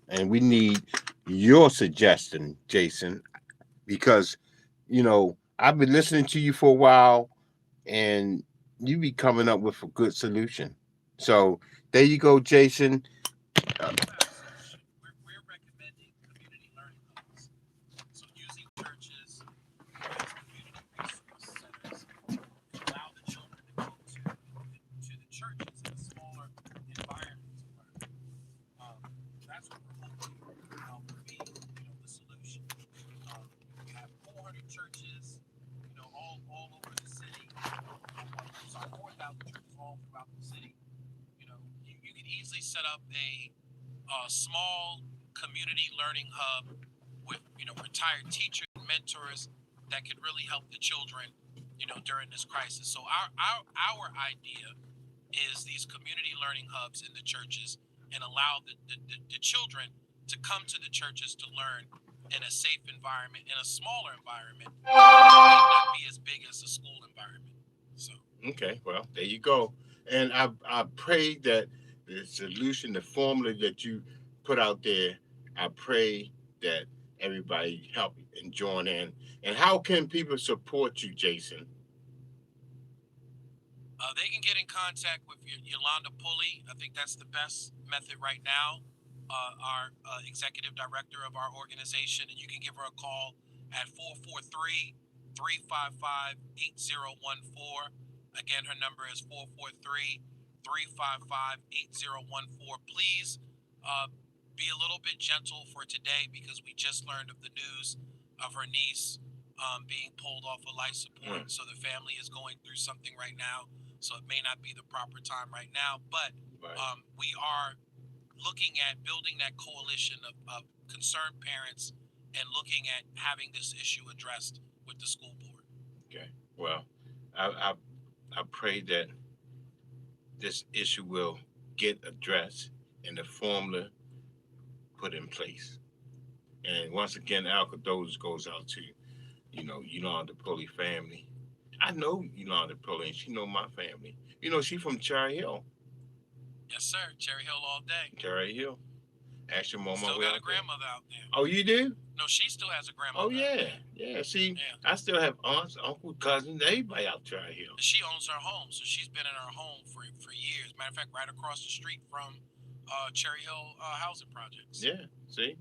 and we need your suggestion, Jason, because I've been listening to you for a while, and you be coming up with a good solution. So there you go, Jason. Uh, We're recommending community learning hubs. So using churches as community resource centers to allow the children to go to the churches in a smaller environment to learn. Um, that's what we're hoping will be, the solution. We have 400 churches, all over the city. Sorry, 4,000 churches all throughout the city. You can easily set up a small community learning hub with retired teachers and mentors that could really help the children during this crisis. So our idea is these community learning hubs in the churches and allow the children to come to the churches to learn in a safe environment, in a smaller environment that may not be as big as a school environment. So okay, well, there you go. And I pray that the solution, the formula that you put out there, I pray that everybody help and join in. And how can people support you, Jason? they can get in contact with Yolanda Pulley. I think that's the best method right now. Our executive director of our organization, and you can give her a call at 443-355-8014. Again, her number is 443-355-8014. Please be a little bit gentle for today because we just learned of the news of her niece being pulled off of life support. So the family is going through something right now. So it may not be the proper time right now, but we are looking at building that coalition of concerned parents and looking at having this issue addressed with the school board. Okay. Well, I pray that this issue will get addressed and the formula put in place. And once again, our condolences goes out to Yolanda Pulley family. I know Yolanda Pulley, and she know my family. She from Cherry Hill. Yes, sir. Cherry Hill all day. Cherry Hill. Actually, I'm on my Still way got out a grandmother out there. Oh, you do? No, she still has a grandmother. Oh, yeah. Yeah. See, I still have aunts, uncles, cousins, everybody out Cherry Hill. She owns her home, so she's been in her home for years. Matter of fact, right across the street from Cherry Hill housing projects. Yeah. See,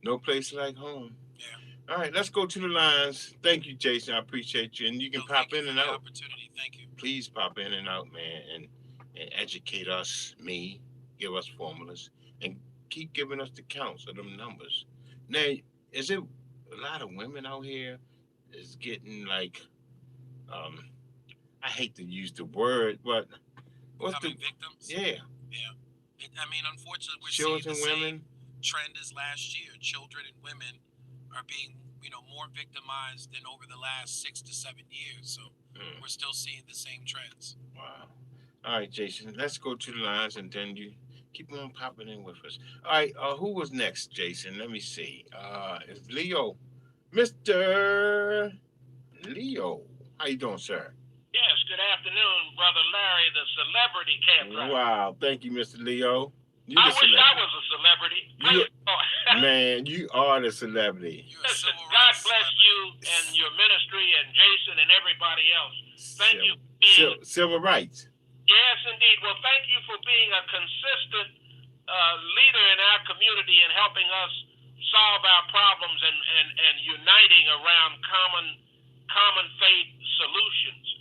no place like home. Yeah. All right, let's go to the lines. Thank you, Jason. I appreciate you, and you can pop in and out. Opportunity. Thank you. Please pop in and out, man, and educate us, give us formulas, and keep giving us the counts of them numbers. Now, is it a lot of women out here is getting like, I hate to use the word, but what's becoming victims? Yeah. Unfortunately, we're seeing the same trend as last year. Children and women are being, more victimized than over the last 6 to 7 years. So we're still seeing the same trends. Wow. All right, Jason, let's go to the lines and then you keep on popping in with us. All right, who was next, Jason? Let me see. It's Leo. Mr. Leo. How you doing, sir? Yes, good afternoon, Brother Larry, the celebrity camp. Wow, thank you, Mr. Leo. I wish I was a celebrity. Man, you are the celebrity. Listen, God bless you and your ministry and Jason and everybody else. Thank you for being... Civil rights. Yes, indeed. Well, thank you for being a consistent leader in our community and helping us solve our problems and uniting around common faith solutions.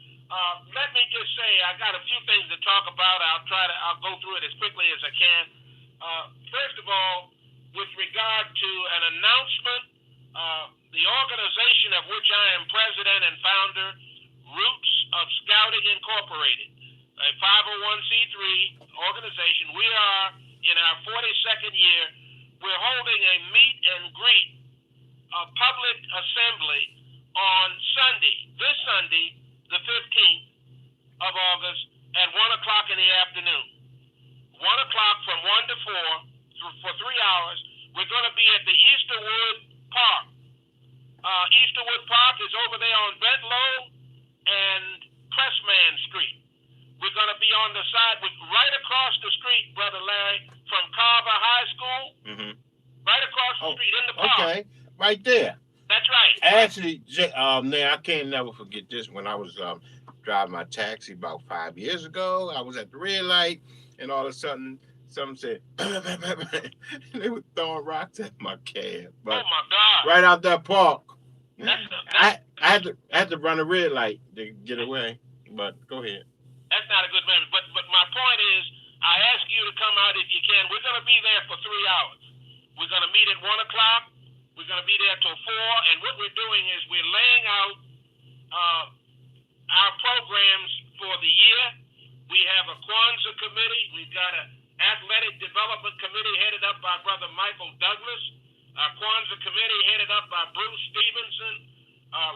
Let me just say, I got a few things to talk about. I'll go through it as quickly as I can. First of all, with regard to an announcement, the organization of which I am president and founder, Roots of Scouting Incorporated, a 501c3 organization. We are in our 42nd year. We're holding a meet and greet, a public assembly on Sunday, this Sunday, the 15th of August at 1 o'clock in the afternoon. 1 o'clock from 1 to 4 for 3 hours. We're going to be at the Easterwood Park. Easterwood Park is over there on Bedlow and Pressman Street. We're going to be on the side, right across the street, Brother Larry, from Carver High School. Mm-hmm. the street in the park. Okay, right there. That's right. Actually, now I can't never forget this. When I was driving my taxi about 5 years ago, I was at the red light, and all of a sudden, something said, and they were throwing rocks at my cab. But oh my God! right out that park, That's I had to run a red light to get away. But go ahead. That's not a good memory. But my point is, I ask you to come out if you can. We're going to be there for 3 hours. We're going to meet at 1 o'clock. We're going to be there till 4. And what we're doing is we're laying out our programs for the year. We have a Kwanzaa committee. We've got an athletic development committee headed up by Brother Michael Douglas. Our Kwanzaa committee headed up by Bruce Stevenson.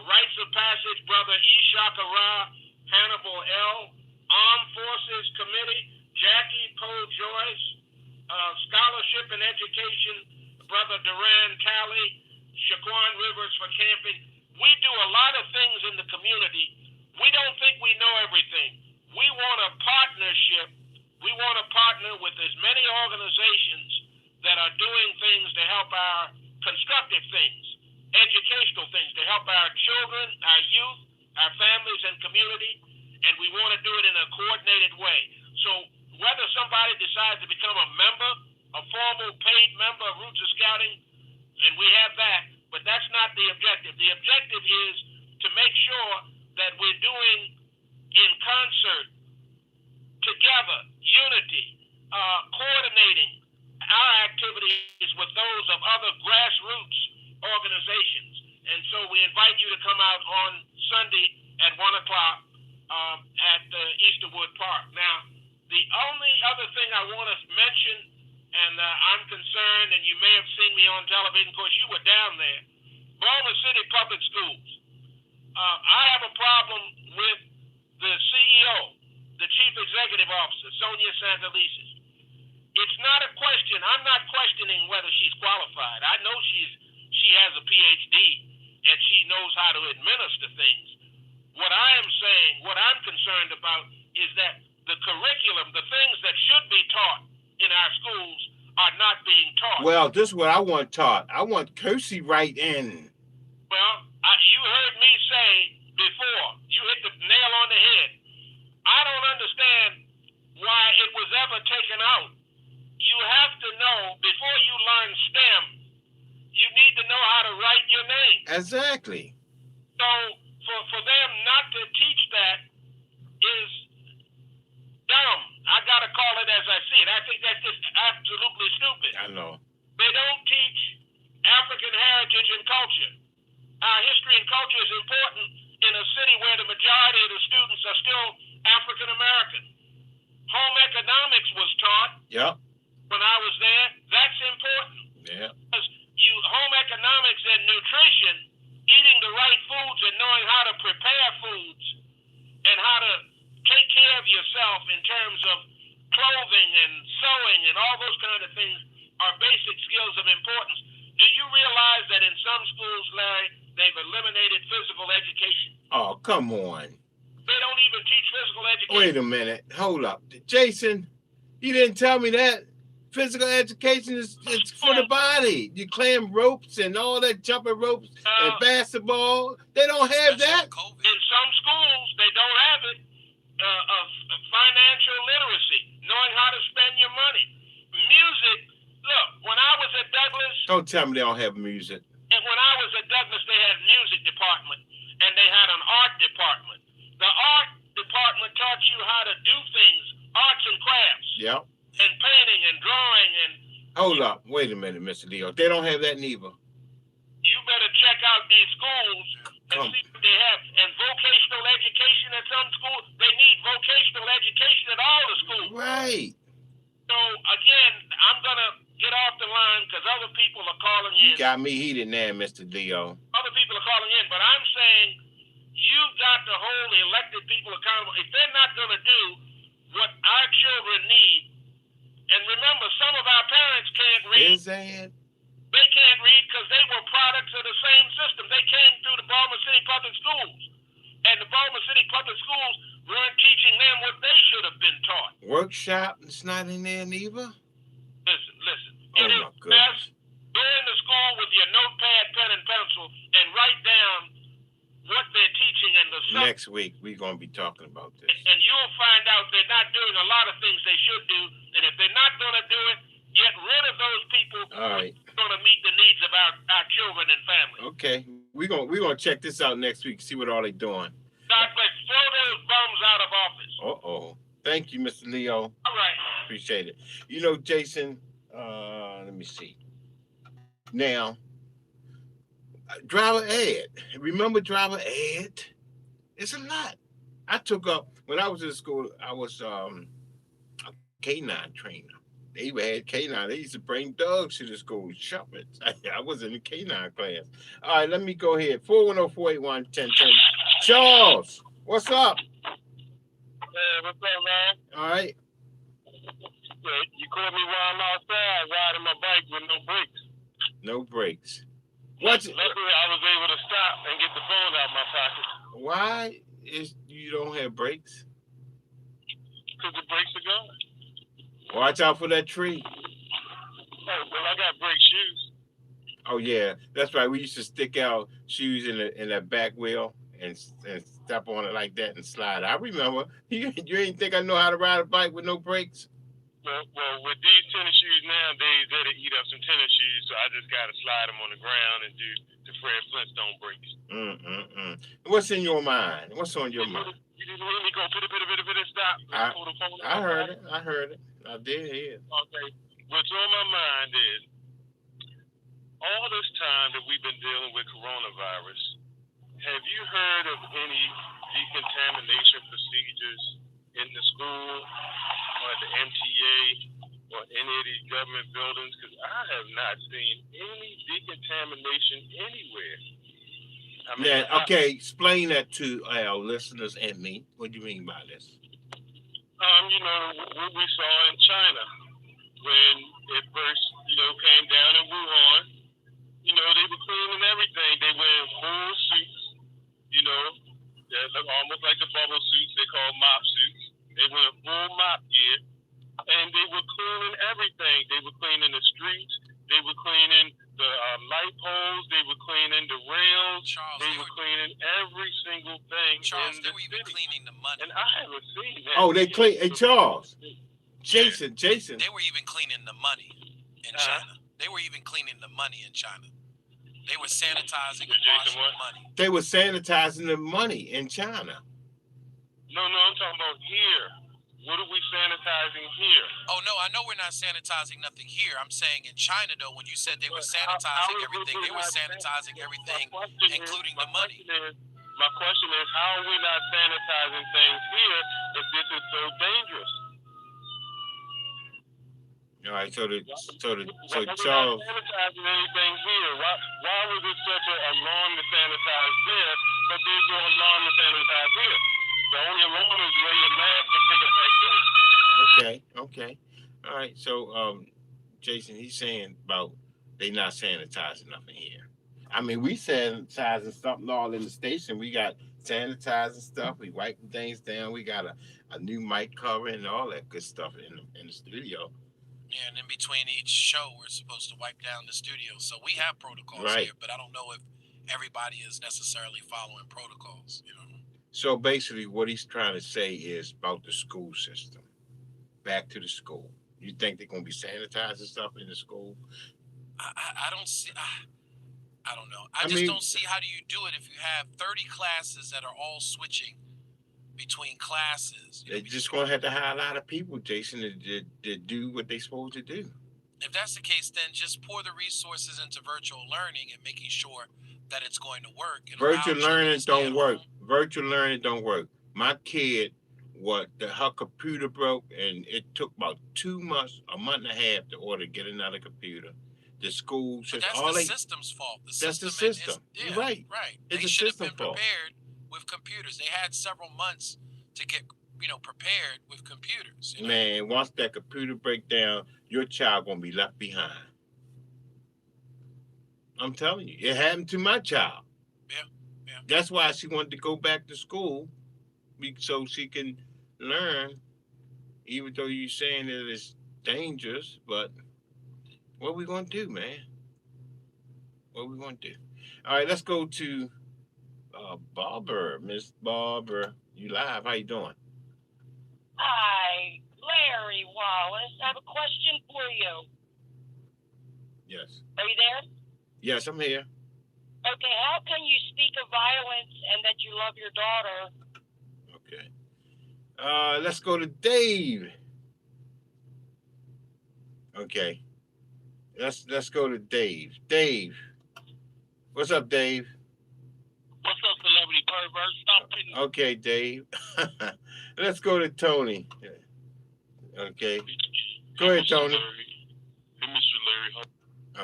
Rites of Passage, Brother Ishak Ara, Hannibal L. Armed Forces Committee, Jackie Poe Joyce. Scholarship and Education, Brother Duran Talley, Shaquan Rivers for camping. We do a lot of things in the community. We don't think we know everything. We want a partnership. We want to partner with as many organizations that are doing things to help our constructive things, educational things, to help our children, our youth, our families and community, and we want to do it in a coordinated way. So whether somebody decides to become a member, a formal paid member of Roots of Scouting, and we have that, but that's not the objective. The objective is to make sure that we're doing in concert, together, unity, coordinating our activities with those of other grassroots organizations. And so we invite you to come out on Sunday at 1 o'clock at Easterwood Park. Now, the only other thing I want to mention, and I'm concerned, and you may have seen me on television, of course you were down there, Baltimore City Public Schools. I have a problem with the CEO, the Chief Executive Officer, Sonia Santelises. It's not a question. I'm not questioning whether she's qualified. I know she has a PhD, and she knows how to administer things. What I am saying, what I'm concerned about is that the curriculum, the things that should be taught in our schools are not being taught. Well, this is what I want taught. I want Kersey right in. Well, you heard me say before, you hit the nail on the head. I don't understand why it was ever taken out. You have to know, before you learn STEM, you need to know how to write your name. Exactly. So for them not to teach that is dumb. I got to call it as I see it. I think that's just absolutely stupid. I know. They don't teach African heritage and culture. Our history and culture is important in a city where the majority of the students are still African American. Home economics was taught. Yep. When I was there. That's important. Yeah. Because home economics and nutrition, eating the right foods and knowing how to prepare foods and how to take care of yourself in terms of clothing and sewing and all those kind of things are basic skills of importance. Do you realize that in some schools, Larry, they've eliminated physical education? Oh, come on. They don't even teach physical education. Wait a minute. Hold up. Jason, you didn't tell me that. Physical education is for the body. You climb ropes and all that, jumping ropes and basketball. They don't have that. In some schools, they don't have it. Financial literacy, knowing how to spend your money. Music. Look, when I was at Douglas. Don't tell me they don't have music. And when I was at Douglas, they had a music department and they had an art department. The art department taught you how to do things, arts and crafts. Yep. And painting and drawing and. Hold up. Wait a minute, Mr. Leo. They don't have that neither. You better check out these schools and see what they have. And vocational education at some schools, they need vocational education at all the schools. Right. So, again, I'm going to get off the line because other people are calling in. You got me heated now, Mr. Leo. Other people are calling in, but I'm saying you've got to hold elected people accountable. If they're not going to do what our children need, and remember, some of our parents can't read. They can't read because they were products of the same system. They came through the Baltimore City Public Schools. And the Baltimore City Public Schools weren't teaching them what they should have been taught. Workshop, it's not in there neither? Listen. Oh, It is best during the school next week we're gonna be talking about this. And you'll find out they're not doing a lot of things they should do. And if they're not going to do it, get rid of those people who All right. are going to meet the needs of our children and families. Okay, we're gonna check this out next week. See what all they doing. God bless. Throw those bums out of office. Thank you, Mr. Leo. All right. Appreciate it. You know, Jason. Let me see. Now, driver ed. Remember driver ed? It's a lot. I took up when I was in school. I was a K9 trainer. They had K9. They used to bring dogs to the school, shepherds. I was in the K9 class. All right, let me go ahead. 410-481-1010. Charles, what's up? Hey, what's up, man? All right. You caught me while I'm outside riding my bike with no brakes. No brakes. Luckily, I was able to stop and get the phone out of my pocket. Why is you don't have brakes? Because the brakes are gone. Watch out for that tree. Oh, well, I got brake shoes. Oh yeah, that's right. We used to stick out shoes in that back wheel and step on it like that and slide. I remember. You ain't think I know how to ride a bike with no brakes? Well, with these tennis shoes nowadays, that'll eat up some tennis shoes, so I just gotta slide them on the ground and do the Fred Flintstone breaks. What's in your mind? What's on your mind? You didn't hear me go pit stop. I heard it. I did hear it. Okay. What's on my mind is all this time that we've been dealing with coronavirus, have you heard of any decontamination procedures in the school or the MTA or any of these government buildings? Because I have not seen any decontamination anywhere. Okay, explain that to our listeners and me. What do you mean by this? You know, what we saw in China when it first, came down in Wuhan, they were cleaning everything. They were in full suits, that look almost like the bubble suits they call mop suits. They were in full mop gear, and they were cleaning everything. They were cleaning the streets. They were cleaning the light poles. They were cleaning the rails. Charles, they were cleaning every single thing. Charles, in they the were even city. cleaning the money. And I haven't seen that. Oh, they clean. Hey, Charles. Jason. They were even cleaning the money in China. They were even cleaning the money in China. They were sanitizing and washing the money. They were sanitizing the money in China. No, I'm talking about here. What are we sanitizing here? Oh, no, I know we're not sanitizing nothing here. I'm saying in China, though, when you said they were sanitizing everything, they were sanitizing everything, including the money. My question is, how are we not sanitizing things here if this is so dangerous? All right, so we're Charles. not sanitizing anything here. Why was it such an alarm to sanitize there, but there's no alarm to sanitize here? The only alarm is wear your mask and take it back in. Okay. All right. So, Jason, he's saying about they not sanitizing nothing here. I mean, we sanitizing something all in the station. We got sanitizing stuff. We wiping things down. We got a new mic cover and all that good stuff in the studio. Yeah, and in between each show, we're supposed to wipe down the studio. So we have protocols here, but I don't know if everybody is necessarily following protocols. So basically, what he's trying to say is about the school system. Back to the school. You think they're going to be sanitizing stuff in the school? I don't see. I don't know. I just don't see how do you do it if you have 30 classes that are all switching between classes. They're just going to have to hire a lot of people, Jason, to do what they're supposed to do. If that's the case, then just pour the resources into virtual learning and making sure that it's going to work. Virtual learning don't work. Virtual learning don't work. My kid, her computer broke, and it took about 2 months, a month and a half to get another computer. The school says that's the system's fault. That's the system. You're right. Right. It's they should have been prepared with computers. They had several months to get prepared with computers. Man, once that computer break down, your child gonna be left behind. I'm telling you, it happened to my child. Yeah. That's why she wanted to go back to school, so she can learn. Even though you're saying that it's dangerous, but what are we gonna do, man? What are we gonna do? All right, let's go to Barber, Miss Barber, you live? How you doing? Hi, Larry Wallace. I have a question for you. Yes. Are you there? Yes, I'm here. Okay, how can you speak of violence and that you love your daughter? Okay. Let's go to Dave. Okay. Let's go to Dave. Dave, what's up, Dave? What's up, celebrity pervert? Stop pitting. Okay, Dave. Let's go to Tony. Okay. Go ahead, Tony. Hey, Mr. Larry.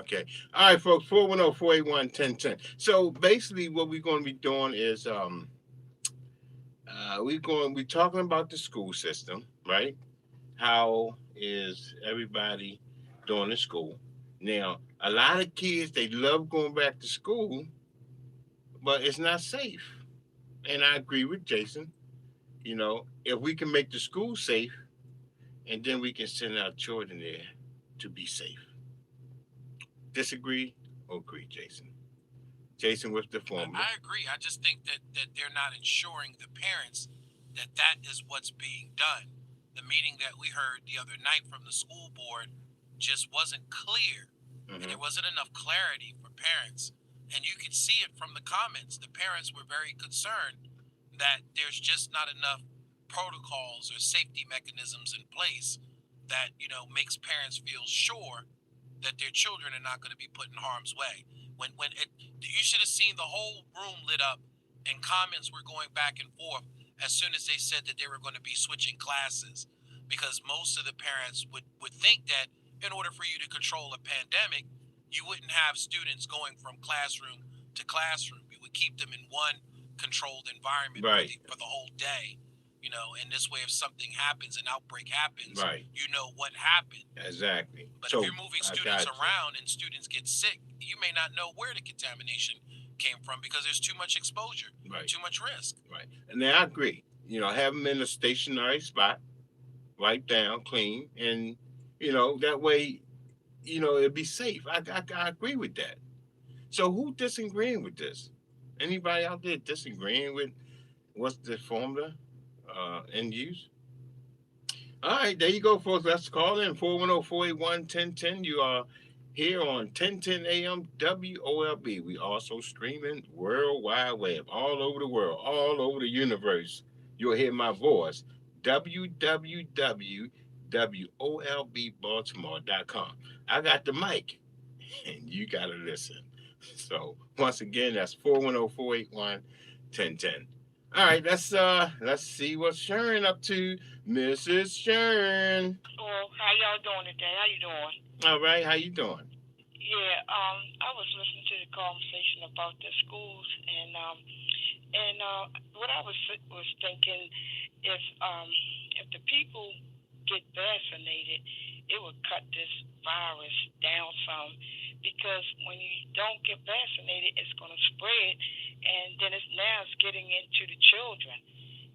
Okay. All right, folks. 410-481-1010. So basically, what we're going to be doing is we're talking about the school system, right? How is everybody doing in school? Now, a lot of kids they love going back to school, but it's not safe. And I agree with Jason. You know, if we can make the school safe, and then we can send our children there to be safe. Disagree or agree, Jason? Jason, what's the formula? I agree. I just think that they're not ensuring the parents that is what's being done. The meeting that we heard the other night from the school board just wasn't clear. Mm-hmm. There wasn't enough clarity for parents. And you could see it from the comments. The parents were very concerned that there's just not enough protocols or safety mechanisms in place that, makes parents feel sure that their children are not going to be put in harm's way. You should have seen the whole room lit up and comments were going back and forth as soon as they said that they were going to be switching classes, because most of the parents would think that in order for you to control a pandemic, you wouldn't have students going from classroom to classroom. You would keep them in one controlled environment Right. for the whole day. And this way, if something happens, an outbreak happens, Right. you know what happened. Exactly. But So, if you're moving students around and students get sick, you may not know where the contamination came from because there's too much exposure, Right. too much risk. Right. And then I agree. Have them in a stationary spot, wipe down, clean, and that way, it'd be safe. I agree with that. So who disagreeing with this? Anybody out there disagreeing with what's the formula in use? All right, there you go, folks. Let's call in 410-481-1010. You are here on 1010 AM WOLB. We also streaming World Wide Web, all over the world, all over the universe. You'll hear my voice, www.wolbbaltimore.com. I got the mic, and you got to listen. So once again, that's 410-481-1010. All right, let's see what Sharon up to. Mrs. Sharon. Oh, how y'all doing today? How you doing? All right, how you doing? Yeah, I was listening to the conversation about the schools, and what I was thinking, if the people get vaccinated, it would cut this virus down some, because when you don't get vaccinated, it's going to spread, and then it's getting into the children,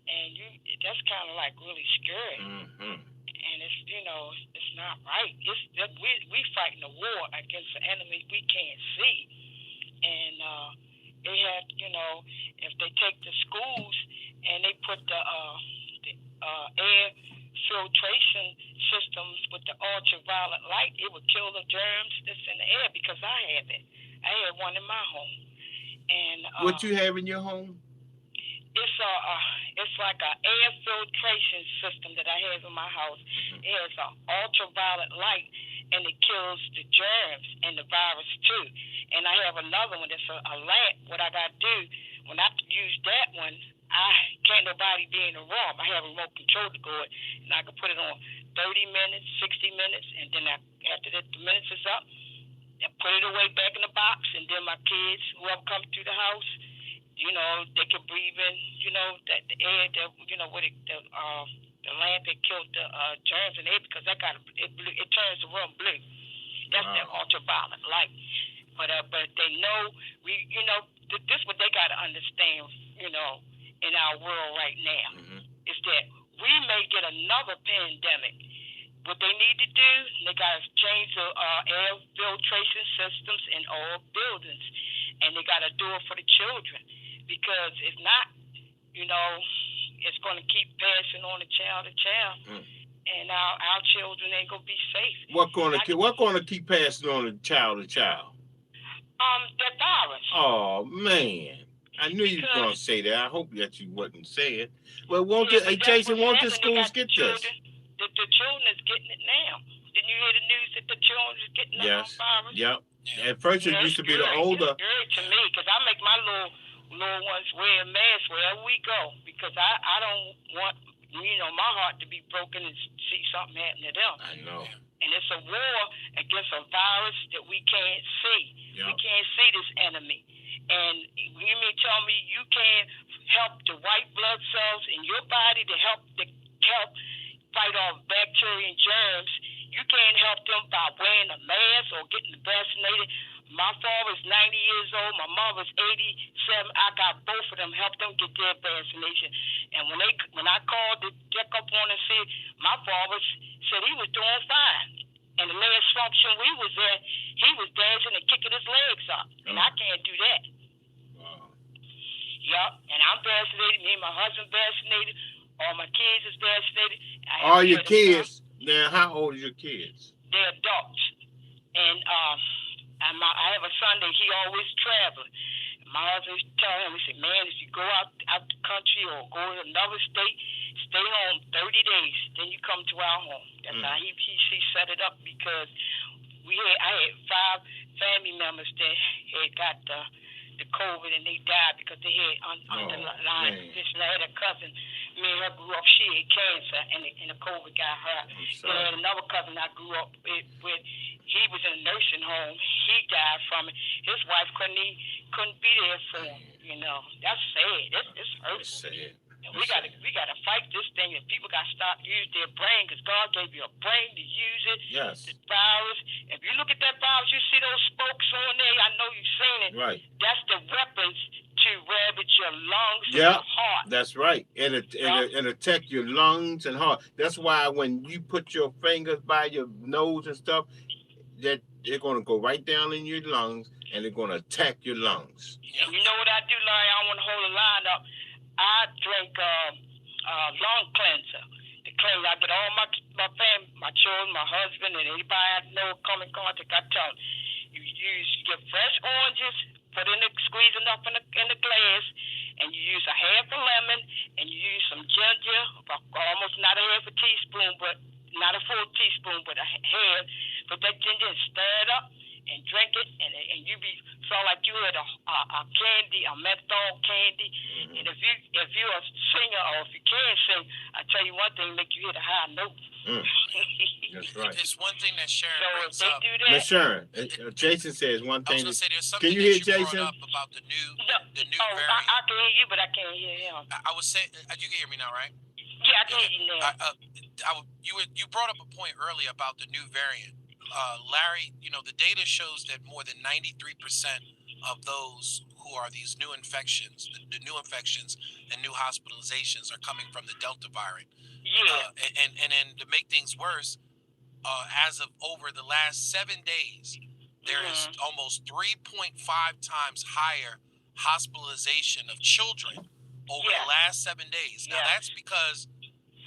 and that's kind of like really scary. Mm-hmm. And it's not right. We fighting a war against an enemy we can't see, and they had if they take the schools and they put the air filtration systems with the ultraviolet light, it would kill the germs that's in the air, because I have it. I had one in my home. And what you have in your home? It's like an air filtration system that I have in my house. Mm-hmm. It has an ultraviolet light, and it kills the germs and the virus too. And I have another one that's a lamp. What I got to do when I use that one, I can't nobody be in the room. I have a remote control to go it, and I can put it on 30 minutes, 60 minutes, and then after the minutes is up, I put it away back in the box, and then my kids, whoever comes through the house, they can breathe in, that the air, the lamp that killed the germs in it, because it turns the room blue. That's Wow. that ultraviolet light. But they know this what they got to understand, in our world right now, Mm-hmm. is that we may get another pandemic. What they need to do, they got to change the air filtration systems in all buildings, and they got to do it for the children. because if not, it's going to keep passing on to child, and our children ain't gonna be safe. What gonna keep passing on to child? The virus. Oh man, I knew you was gonna say that. I hope that you wouldn't say it. Well, Jason, won't the schools get this? The children is getting it now. Didn't you hear the news that the children is getting the virus? Yep. At first, it used to be the older. It's good to me because I make my little ones wear a mask wherever we go because I don't want my heart to be broken and see something happen to them. I know. And it's a war against a virus that we can't see. Yep. We can't see this enemy. And you mean tell me you can't help the white blood cells in your body to help fight off bacteria and germs? You can't help them by wearing a mask or getting vaccinated. My father's 90 years old. My mother's 87. I got both of them, helped them get their vaccination. And when I called to check up on and see, my father said he was doing fine. And the last function we was at, he was dancing and kicking his legs up. And I can't do that. Wow. Yup. And I'm vaccinated. Me and my husband vaccinated. All my kids is vaccinated. All your kids? Now, how old are your kids? They're adults. And I have a son that he always traveling. My husband used to tell him, he said, man, if you go out the country or go to another state, stay home 30 days, then you come to our home. That's how he set it up because I had 5 family members that had got the COVID and they died because they had underlying condition. I had a cousin, me and her grew up, she had cancer and the COVID got her. Then I had another cousin I grew up with. He was in a nursing home. He died from it. His wife couldn't be there for him. That's sad. It's hurtful. It's sad. And we gotta fight this thing. And people gotta stop using their brain because God gave you a brain to use it. Yes. The virus. If you look at that virus, you see those spokes on there. I know you've seen it. Right. That's the weapons to ravage your lungs and your heart. That's right. And attack your lungs and heart. That's why when you put your fingers by your nose and stuff, that they're going to go right down in your lungs and they're going to attack your lungs. And you know what I do, Larry? I don't want to hold the line up. I drink lung cleanser. The cleanser. I get all my family, my children, my husband, and anybody I know come in contact. I tell them, you get fresh oranges, squeeze enough in the glass, and you use a half a lemon, and you use some ginger, almost not a half a teaspoon, but not a full teaspoon, but a half. Put that ginger and stir it up and drink it, and you feel like you had a candy, a menthol candy. And if you're a singer or if you can sing, I tell you one thing, make you hit a high note. That's right. There's one thing that Sharon brings they up. do that. Miss Sharon, Jason says one thing. I was gonna say there's something can you hear that you Jason? brought up about the new variant. I can hear you, but I can't hear him. I was saying, you can hear me now, right? Yeah, I can hear you now. You brought up a point earlier about the new variant. Larry, the data shows that more than 93% of those who are these new infections, the new infections and new hospitalizations are coming from the Delta variant. Yeah. And then to make things worse, as of over the last 7 days, there is almost 3.5 times higher hospitalization of children over the last 7 days. Now that's because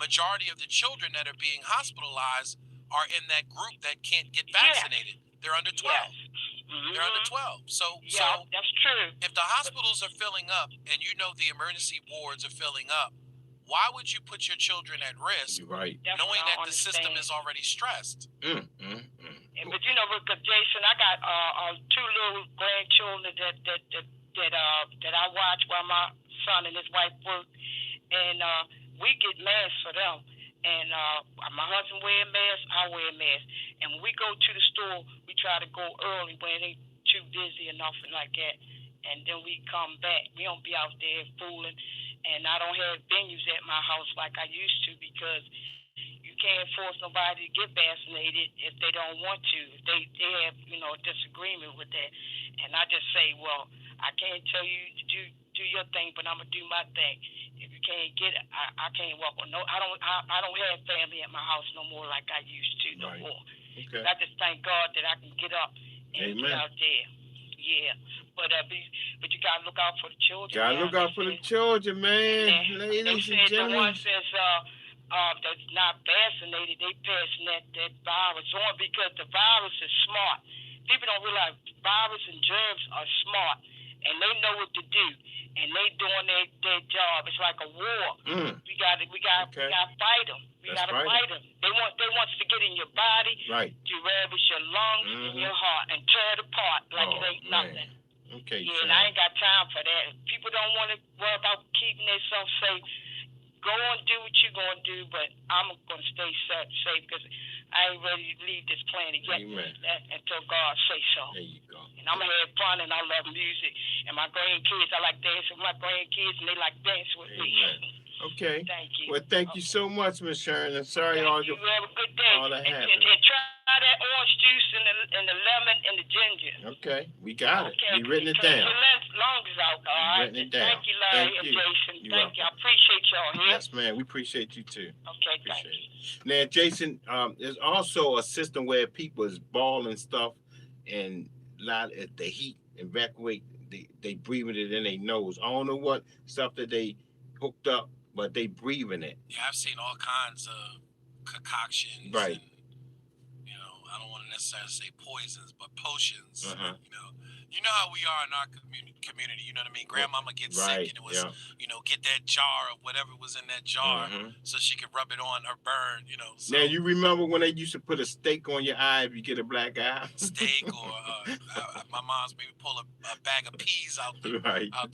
majority of the children that are being hospitalized are in that group that can't get vaccinated. They're under 12. They're under 12. So that's true. If the hospitals are filling up and the emergency wards are filling up, why would you put your children at risk knowing that the system is already stressed? But because Jason, I got 2 little grandchildren that I watch while my son and his wife work, and we get masks for them. And my husband wear a mask, I wear a mask. And when we go to the store, we try to go early when it ain't too busy or nothing like that. And then we come back. We don't be out there fooling. And I don't have venues at my house like I used to because you can't force nobody to get vaccinated if they don't want to. If they have, a disagreement with that. And I just say, well, I can't tell you to do your thing, but I'm going to do my thing. If you can't get it, I can't walk on. No, I don't have family at my house no more like I used to no more. Okay. I just thank God that I can get up and get out there. Yeah, but you gotta look out for the children. Gotta look out for the children, man. Ladies and the ones gentlemen. that's not vaccinated, they passing that virus on because the virus is smart. People don't realize virus and germs are smart, and they know what to do, and they doing their job. It's like a war. We got to fight them. We got to fight them. They want to get in your body, right? To ravish your lungs and your heart and tear it apart like it ain't nothing. Okay. Yeah, and I ain't got time for that. People don't want to worry about keeping themselves safe. Go and do what you're going to do, but I'm going to stay safe because I ain't ready to leave this planet yet until God say so. There you go. And I'm going to have fun, and I love music. And my grandkids, I like dancing with my grandkids, and they like dancing with me. Okay. Thank you. Well, thank you so much, Miss Sharon. I'm sorry all you. Have a good day. All that happened. And try that orange juice and the lemon and the ginger. Okay, we got it. We written it down. Your lungs out, all right? Written it down. Thank you, Larry and Jason. Thank you. I appreciate y'all here. Yes, man. We appreciate you too. Okay, thank you. Now, Jason, there's also a system where people is balling stuff and the heat evacuate. They breathing it in their nose. I don't know what stuff that they hooked up, but they breathing it. Yeah, I've seen all kinds of concoctions. Right. And, I don't want to necessarily say poisons, but potions. You know how we are in our community. You know what I mean? Grandmama gets sick, and it was, get that jar of whatever was in that jar so she could rub it on her burn. So now, you remember when they used to put a steak on your eye if you get a black eye? Steak, or my mom's maybe pull a bag of peas out the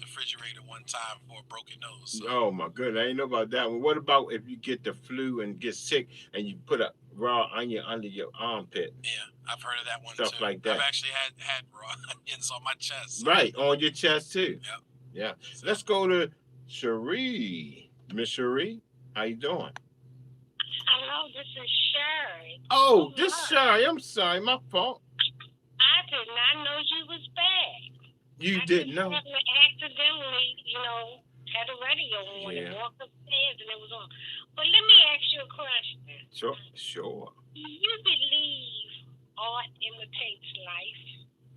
refrigerator one time for a broken nose. So. Oh my goodness, I didn't know about that one. What about if you get the flu and get sick and you put a raw onion under your armpit? Yeah, I've heard of that one Stuff too. like that. I've actually had raw onions on my chest. So. Right, on your chest too. Yep. Yeah. So let's go to Cherie. Miss Cherie, how you doing? Hello, this is Sherry. Oh, this Sherry. I'm sorry, my fault. I did not know you was back. You didn't know? I accidentally, had a radio on and walked upstairs and it was on. But let me ask you a question. Sure. Do you believe art imitates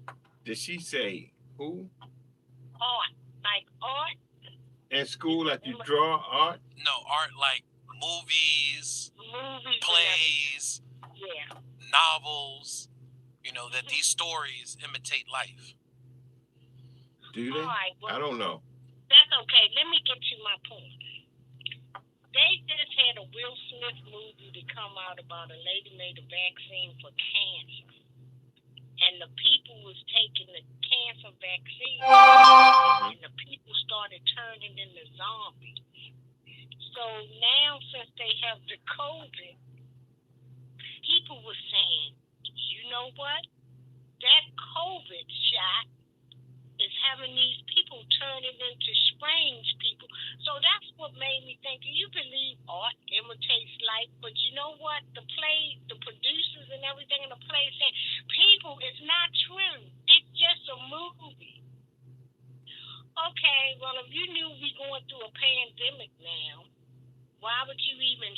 life? Did she say who? Art. Like art? In school, like you draw art? No, art like movies, plays, novels, that these stories imitate life. Do they? Right, well, I don't know. That's okay. Let me get to my point. They just had a Will Smith movie to come out about a lady made a vaccine for cancer. And the people was taking the cancer vaccine and the people started turning into zombies. So now since they have the COVID, people were saying, you know what? That COVID shot is having these people turning into strange people. So that's what made me think, you believe art imitates life, but you know what? The producers and everything in the play saying, people, it's not true. It's just a movie. Okay, well, if you knew we going through a pandemic now, why would you even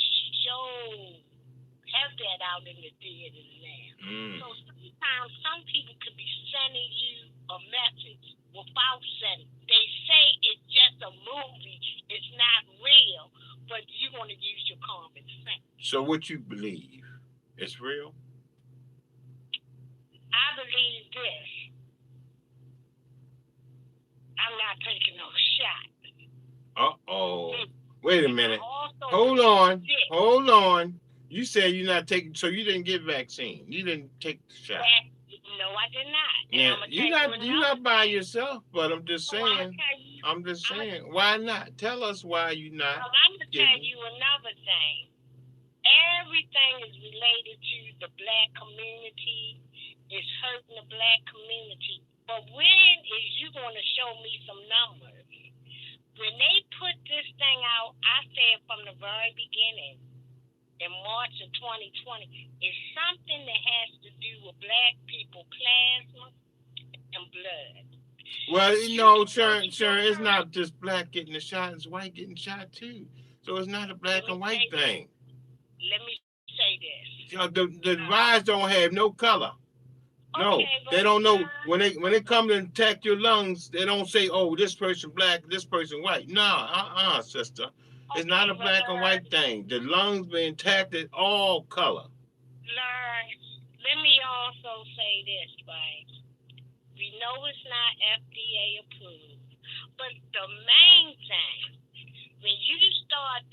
have that out in the theaters now? So sometimes some people could be sending you a message without sending. They say it's just a movie, it's not real, but you want to use your common sense. So what you believe? It's real? I believe this. I'm not taking no shot. Uh-oh. Wait a minute. Hold on. You said you're not taking, so you didn't get vaccine. You didn't take the shot. No, I did not. Yeah, you're not by yourself, but I'm just saying. Why not? Tell us why you're not. Well, I'm going to tell you another thing. Everything is related to the black community. It's hurting the black community. But when is you going to show me some numbers? When they put this thing out, I said from the very beginning, in March of 2020, it's something that has to do with black people, plasma and blood. Well, Sharon, it's not just black getting the shot, it's white getting shot too. So it's not a black and white thing. Let me say this. The virus don't have no color. No, Okay, but they don't know when they come to attack your lungs. They don't say, "Oh, this person black, this person white." No, sister, it's not okay, a but black and white thing. The lungs being attacked at all color. learn. Let me also say this, right? We know it's not FDA approved, but the main thing when you start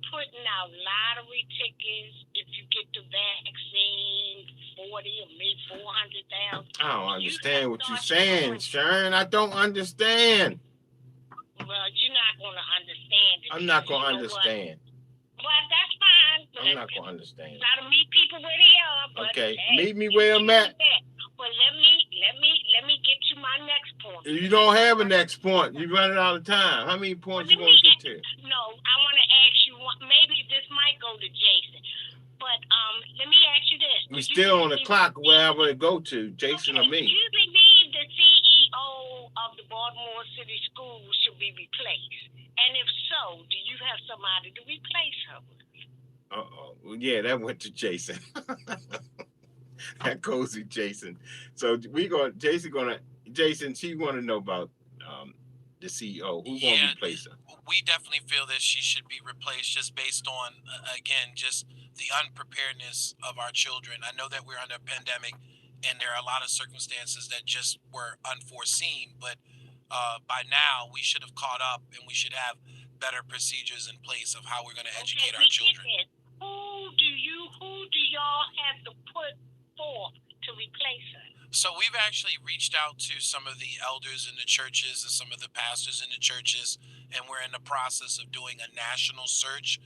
putting out lottery tickets, if you get the vaccine, 40 or maybe 400,000. I don't understand what you're saying, Sharon. I don't understand. Well, you're not going to understand it. I'm not because gonna you know what? understand. Well, that's fine. I'm not gonna understand. Gotta meet people where they are. But Okay, hey, meet me where I'm at. But let me get to my next point. You don't have a next point. You run it all the time. How many points you gonna get to? No, I want to ask you. Maybe this might go to Jason. But let me ask you this. We still on the clock wherever it go to, Jason or me. Do you believe the CEO of the Baltimore City Schools should be replaced? And if so, do you have somebody to replace her with? Well, yeah, that went to Jason. That goes to Jason. So Jason, she want to know about the CEO. Who gonna replace her? We definitely feel that she should be replaced just based on, again, just the unpreparedness of our children. I know that we're under a pandemic and there are a lot of circumstances that just were unforeseen, but by now we should have caught up and we should have better procedures in place of how we're going to educate our children. Who do y'all have to put forth to replace her? So we've actually reached out to some of the elders in the churches and some of the pastors in the churches, and we're in the process of doing a national search.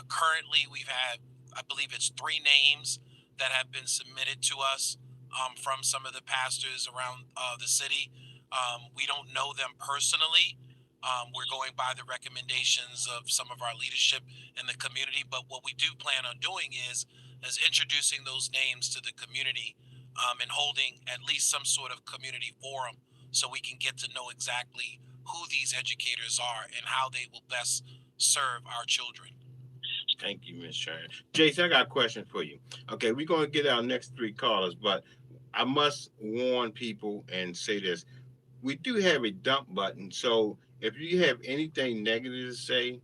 Currently, we've had, I believe it's 3 names that have been submitted to us from some of the pastors around the city. We don't know them personally. We're going by the recommendations of some of our leadership in the community, but what we do plan on doing is introducing those names to the community and holding at least some sort of community forum so we can get to know exactly who these educators are and how they will best serve our children. Thank you, Ms. Sharon. Jason, I got a question for you. Okay, we're going to get our next 3 callers, but I must warn people and say this. We do have a dump button, so if you have anything negative to say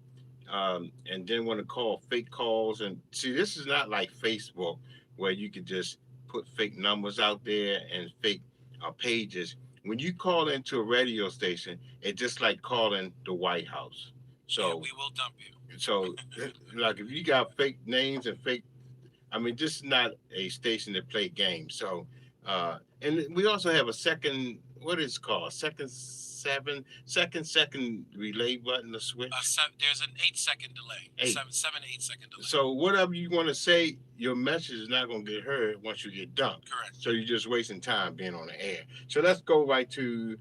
and then want to call fake calls, and see, this is not like Facebook where you could just put fake numbers out there and fake pages. When you call into a radio station, it's just like calling the White House. So yeah, we will dump you. So, like, if you got fake names and fake, I mean, this is not a station that play games. So, and we also have a second, what is it called? Second relay button to switch. There's an 8-second delay. 7 to 8 second delay. So whatever you want to say, your message is not going to get heard once you get dumped. Correct. So you're just wasting time being on the air. So let's go right to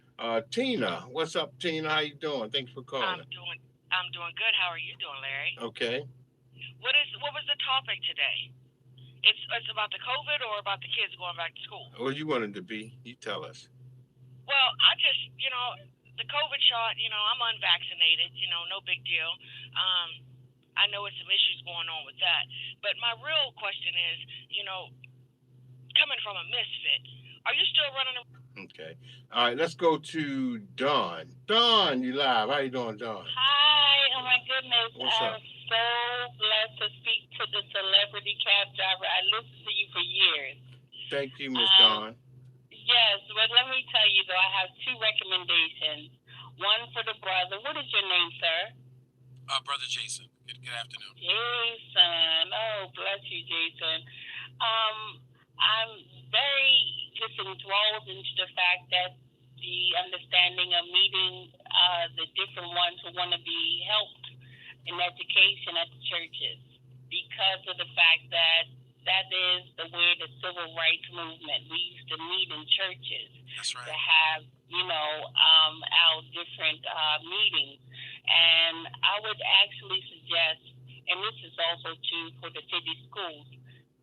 Tina. What's up, Tina? How you doing? Thanks for calling. I'm doing good. How are you doing, Larry? Okay. What was the topic today? It's about the COVID or about the kids going back to school? What you wanted to be? You tell us. Well, I just, the COVID shot, I'm unvaccinated, no big deal. I know it's some issues going on with that. But my real question is, coming from a misfit, are you still running a... Okay. All right, let's go to Dawn. Dawn, you live. How you doing, Dawn? Hi. Oh, my goodness. What's up? I'm so blessed to speak to the celebrity cab driver. I listened to you for years. Thank you, Miss Dawn. Yes, but let me tell you, though, I have 2 recommendations. One for the brother. What is your name, sir? Brother Jason. Good afternoon. Jason. Oh, bless you, Jason. I'm very just enthralled into the fact that the understanding of meeting the different ones who want to be helped in education at the churches, because of the fact that is the way the civil rights movement. We used to meet in churches. That's right. To have, our different meetings. And I would actually suggest, and this is also true for the city schools,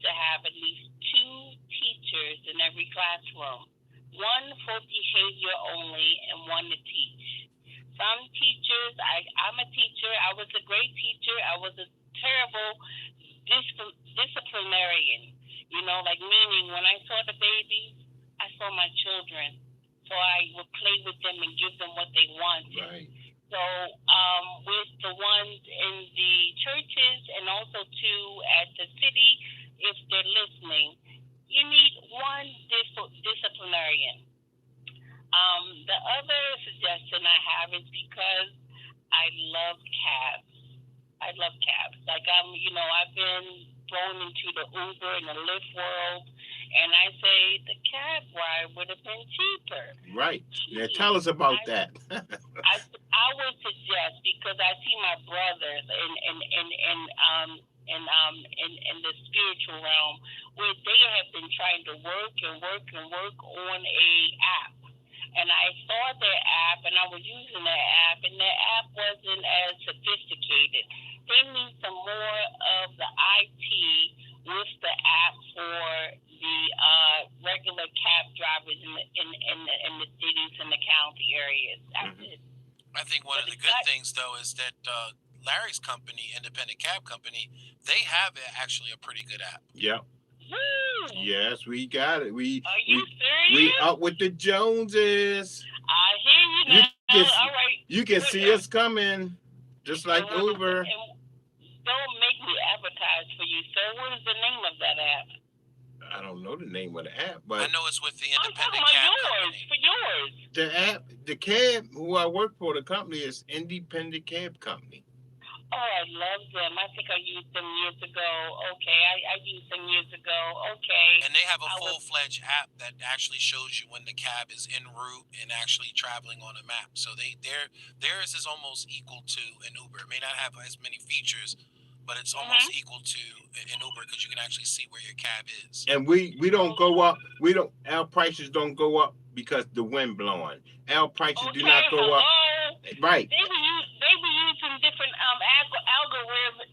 to have at least 2 teachers in every classroom. One for behavior only and one to teach. Some teachers, I'm a teacher. I was a great teacher. I was a terrible disciplinarian. Meaning when I saw the babies, for my children, so I would play with them and give them what they wanted. Right. So with the ones in the churches and also too at the city, if they're listening, you need one disciplinarian. The other suggestion I have is because I love cabs. I love cabs. Like I've been thrown into the Uber and the Lyft world, and I say the cab ride would have been cheaper. Right. Now tell us about that. I would suggest, because I see my brothers in the spiritual realm where they have been trying to work on a app. And I saw their app, and I was using their app, and their app wasn't as sophisticated. They need some more of the IT with the app for the regular cab drivers in the cities and the county areas. That's it. I think one of the good things, though, is that Larry's company, Independent Cab Company, they have actually a pretty good app. Yep. Woo! Yes, we got it. Are you serious? We up with the Joneses. I hear you now. All right. You can see us coming, just like Uber. Don't make me advertise for you, sir. What is the name of that app? I don't know the name of the app, but I know it's with the Independent I'm Cab yours, Company. for yours. the app, the cab who I work for, the company is Independent Cab Company. Oh, I love them. I think I used them years ago. Okay, I used them years ago. Okay. And they have a full-fledged app that actually shows you when the cab is en route and actually traveling on a map. So theirs is almost equal to an Uber. It may not have as many features, but it's almost equal to an Uber because you can actually see where your cab is. And we don't go up. Our prices don't go up because the wind blowing. Our prices do not go up. Right. They were using different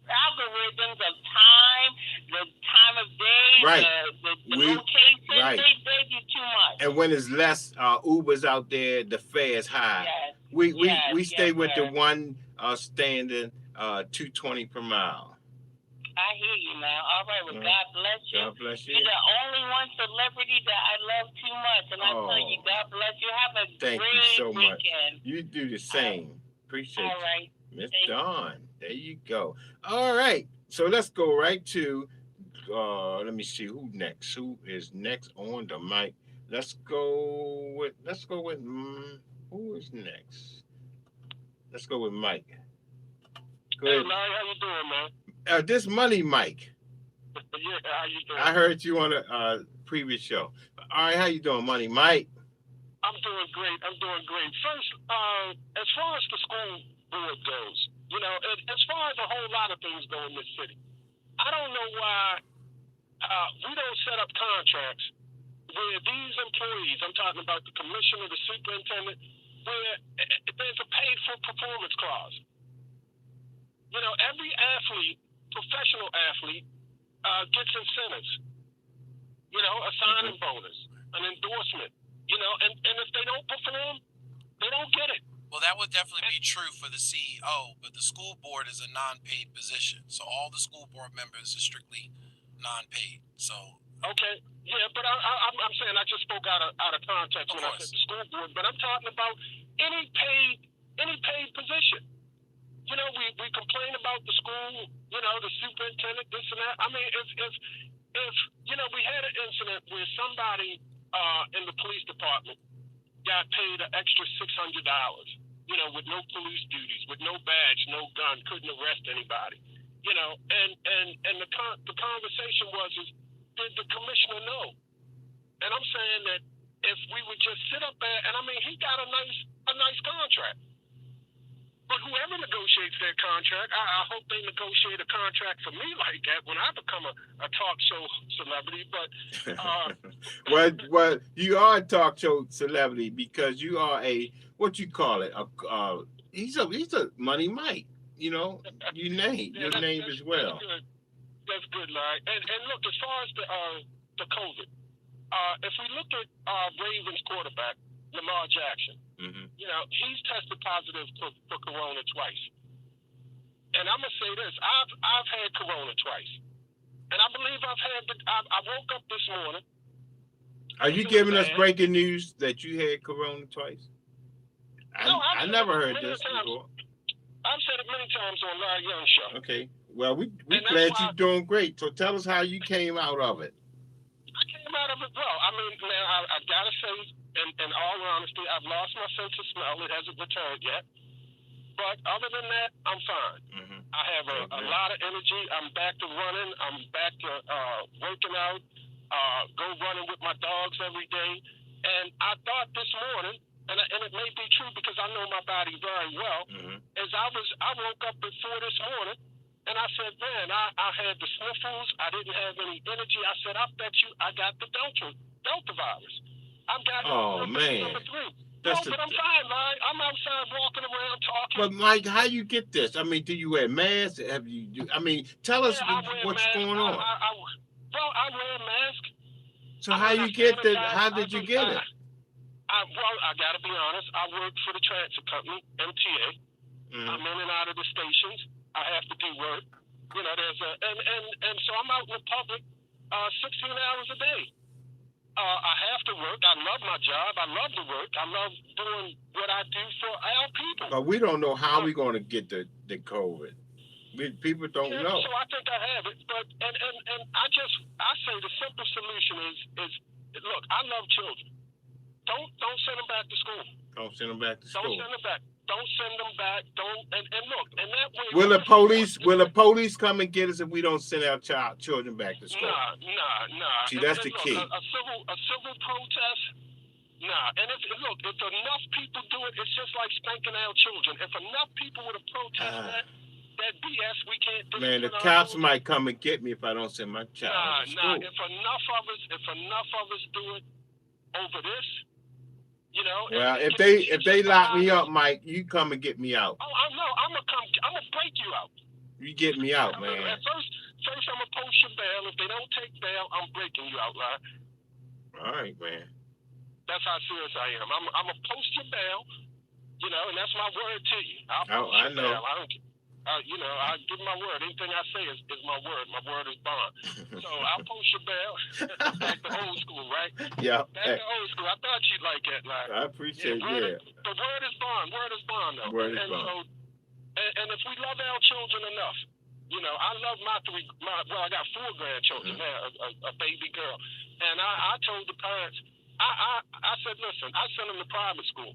algorithms of time, the time of day, Right. the location. Right. They do too much. And when there's less Ubers out there, the fare is high. Yes. We stay with the one standard $2.20 per mile. I hear you now. All right. Well, God bless you. God bless you. You're the only one celebrity that I love too much, and I tell you, God bless you. Have a Thank great you so much. weekend. You do the same. Appreciate All right. you. Miss Dawn. There you go. All right. So let's go right to let me see who next. Who is next on the mic? Let's go with who is next? Let's go with Mike. Go ahead. Hey, Larry, how you doing, man? This Money Mike. Yeah, how you doing? I heard you on a previous show. All right, how you doing, Money Mike? I'm doing great. First, as far as the school board goes, as far as a whole lot of things go in this city, I don't know why we don't set up contracts where these employees, I'm talking about the commissioner, the superintendent, where there's a paid for performance clause. Every athlete, professional athlete, gets incentives. A signing bonus, an endorsement. And if they don't perform, they don't get it. Well, that would definitely be true for the CEO, but the school board is a non-paid position. So all the school board members are strictly non-paid. So okay, yeah, but I'm saying I just spoke out of context when I said the school board, but I'm talking about any paid position. We complain about the school, the superintendent, this and that. I mean, if we had an incident where somebody in the police department got paid an extra $600, with no police duties, with no badge, no gun, couldn't arrest anybody, and the conversation was, did the commissioner know? And I'm saying that if we would just sit up there, and I mean, he got a nice contract. But whoever negotiates their contract, I hope they negotiate a contract for me like that when I become a talk show celebrity. But well, you are a talk show celebrity because you are what you call it? He's a Money Mike. Your name as well. That's good, Larry. And look, as far as the COVID, if we look at Ravens quarterback Lamar Jackson. Mm-hmm. He's tested positive for corona twice. And I'm gonna say this: I've had corona twice, and I believe I woke up this morning. Are you giving us breaking news that you had corona twice? I never heard this before. I've said it many times on Larry Young Show. Okay. Well, we glad you're doing great. So tell us how you came out of it. I came out of it well. I mean, now I gotta say, in all honesty, I've lost my sense of smell. It hasn't returned yet. But other than that, I'm fine. Mm-hmm. I have a lot of energy. I'm back to running. I'm back to working out. Go running with my dogs every day. And I thought this morning, and it may be true because I know my body very well, as I woke up at 4 this morning, and I said, man, I had the sniffles. I didn't have any energy. I said, I bet you I got the Delta virus. I've got number 3. But I'm fine, man. I'm outside walking around talking. But Mike, how you get this? I mean, do you wear masks? Tell us what's going on. I wear a mask. So how you get that? How did you get it? I got to be honest. I work for the transit company, MTA. I'm in and out of the stations. I have to do work. You know, and so I'm out in the public 16 hours a day. I have to work. I love my job. I love the work. I love doing what I do for our people. But we don't know how we're going to get the COVID. People don't know. So I think I have it. But and I say the simple solution is look, I love children. Don't send them back to school. Don't send them back to school. Don't send them back. Don't send them back. Don't and look, and that way. Will the police come and get us if we don't send our children back to school? Nah. See, that's the key. A civil protest. Nah, and if enough people do it, it's just like spanking our children. If enough people would have protested that BS, we can't do. Man, the cops might come and get me if I don't send my child to school. If enough of us do it over this. You know, well, if they lock me up, Mike, you come and get me out. Oh, I know. I'm gonna break you out. You get me out, man. At first, I'm gonna post your bail. If they don't take bail, I'm breaking you out, right? All right, man. That's how serious I am. I'm gonna post your bail. You know, and that's my word to you. I know. Bail. I don't. You know, I give my word. Anything I say is my word. My word is bond. So I'll post your bail. Back to old school, right? Yeah. Back to old school. I thought you'd like that, Larry. I appreciate it. The word is bond. Word is bond, though. Word is bond. So, and if we love our children enough, you know, I love I got 4 grandchildren now, a baby girl. And I told the parents, I said, listen, I send them to private school.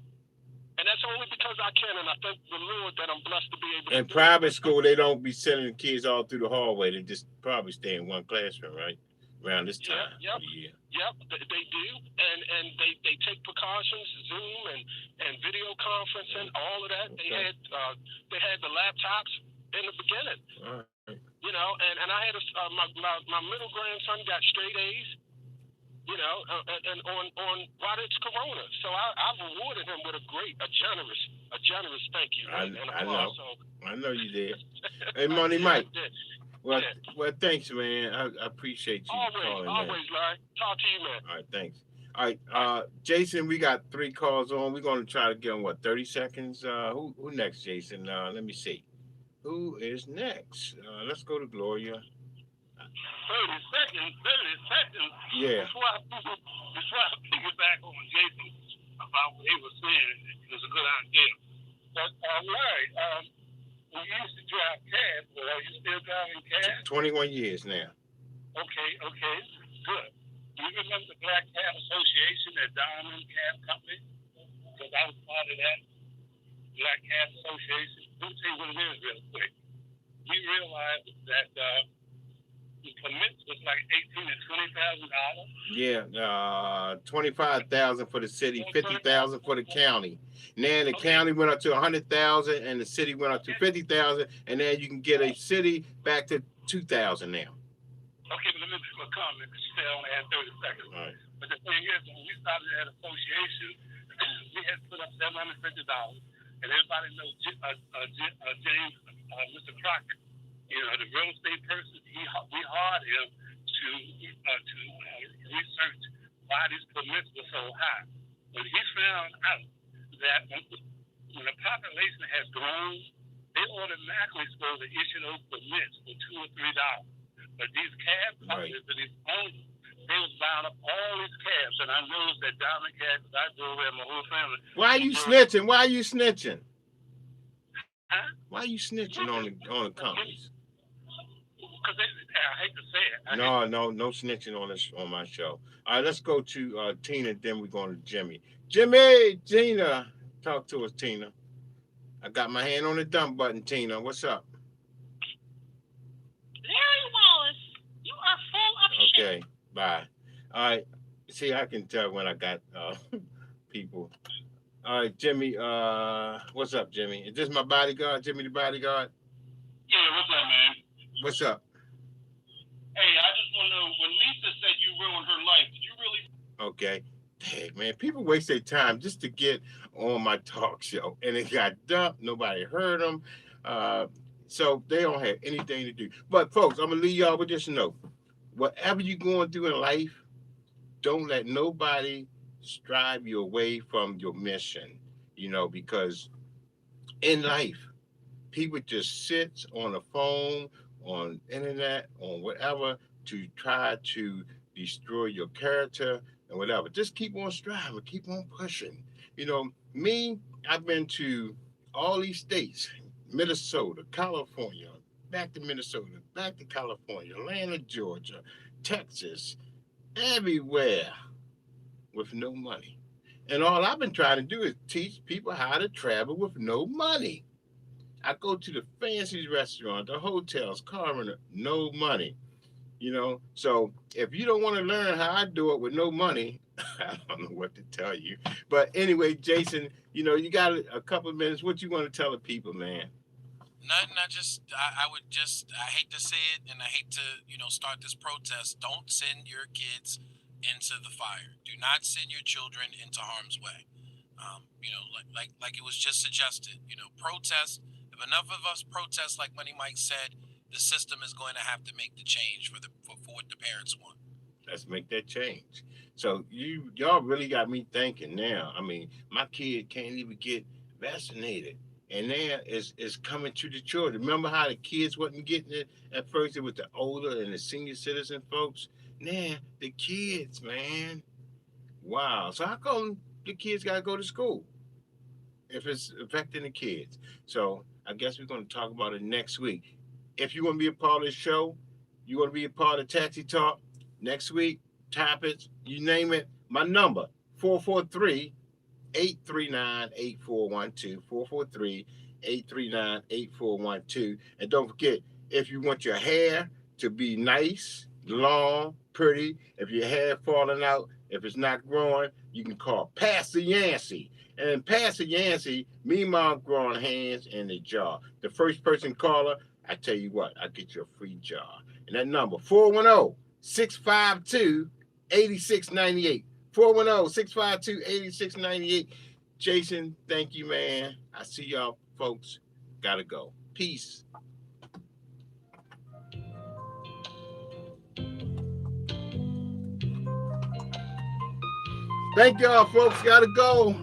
And that's only because I can, and I thank the Lord that I'm blessed to be able to. In private school, they don't be sending the kids all through the hallway. They just probably stay in one classroom, right? Around this time of the year. Yep, they do. And they take precautions, Zoom and video conferencing, all of that. Okay. They had the laptops in the beginning. All right. You know, and I had my middle grandson got straight A's. You know, and on while it's Corona, so I rewarded him with a generous thank you. I know you did. Hey, Money Mike. Well, thanks, man. I appreciate you calling. Always, Larry. Talk to you, man. All right, thanks. All right, Jason, we got 3 calls on. We're going to try to get on 30 seconds. Who next, Jason? Let me see. Who is next? Let's go to Gloria. 30 seconds. Yeah. Before I piggyback on Jason about what he was saying, it was a good idea. But Larry, when you used to drive cabs, are you still driving cabs? 21 years now. Okay, good. Do you remember the Black Cab Association at Diamond Cab Company? Because I was part of that Black Cab Association. Let me tell you what it is real quick. We realized that the permits was like $18,000 to $20,000. Yeah, $25,000 for the city, $50,000 for the county. Now the county went up to $100,000, and the city went up to $50,000, and then you can get a city back to $2,000 now. Okay, but let me make a comment because you said I only had 30 seconds. All right. But the thing is, when we started that association, we had put up $750, and everybody knows James, Mr. Crockett. You know, the real estate person, we hired him to research why these permits were so high. When he found out that when the population has grown, they automatically supposed to issue those permits for $2 or $3. But these cab companies and these owners, they was buying up all these cabs, and I noticed that Diamond Cab, because I drove there, my whole family. Why are you snitching? Why are you snitching? Huh? Why are you snitching on the companies? Because I hate to say it. No snitching on my show. All right, let's go to Tina. Then we're going to Jimmy. Jimmy, Tina, talk to us, Tina. I got my hand on the dump button, Tina. What's up? Larry Wallace, you are full of shit. Okay, bye. All right. See, I can tell when I got people. All right, Jimmy. What's up, Jimmy? Is this my bodyguard, Jimmy the bodyguard? Yeah, what's up, man? What's up? Hey, I just want to know, when Lisa said you ruined her life, did you really? Okay. Dang, man, people waste their time just to get on my talk show, and it got dumped. Nobody heard them, so they don't have anything to do. But folks, I'm gonna leave y'all with this note: whatever you're going through in life, don't let nobody strive you away from your mission. Because in life, people just sit on the phone, on internet, on whatever to try to destroy your character and whatever. Just keep on striving, keep on pushing. Me, I've been to all these states, Minnesota, California, back to Minnesota, back to California, Atlanta, Georgia, Texas, everywhere with no money. And all I've been trying to do is teach people how to travel with no money. I go to the fancy restaurant, the hotels, car rental, no money. So if you don't want to learn how I do it with no money, I don't know what to tell you. But anyway, Jason, you got a couple of minutes. What you want to tell the people, man? Nothing. I hate to say it, and I hate to, start this protest. Don't send your kids into the fire. Do not send your children into harm's way. Like it was just suggested, protest. If enough of us protest, like Money Mike said, the system is going to have to make the change for what the parents want. Let's make that change. So y'all really got me thinking now. I mean, my kid can't even get vaccinated. And now it's coming to the children. Remember how the kids wasn't getting it at first? It was the older and the senior citizen folks. Now the kids, man. Wow. So how come the kids got to go to school if it's affecting the kids? So I guess we're going to talk about it next week. If you want to be a part of the show, you want to be a part of Taxi Talk next week, topics, you name it, my number, 443-839-8412, 443-839-8412. And don't forget, if you want your hair to be nice, long, pretty, if your hair falling out, if it's not growing, you can call Pastor Yancey. And Pastor Yancey, me, mom, growing hands in the jar. The first person caller, I tell you what, I'll get you a free jar. And that number, 410-652-8698. 410-652-8698. Jason, thank you, man. I see y'all folks. Gotta go. Peace. Thank y'all, folks. Gotta go.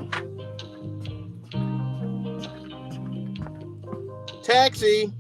Taxi.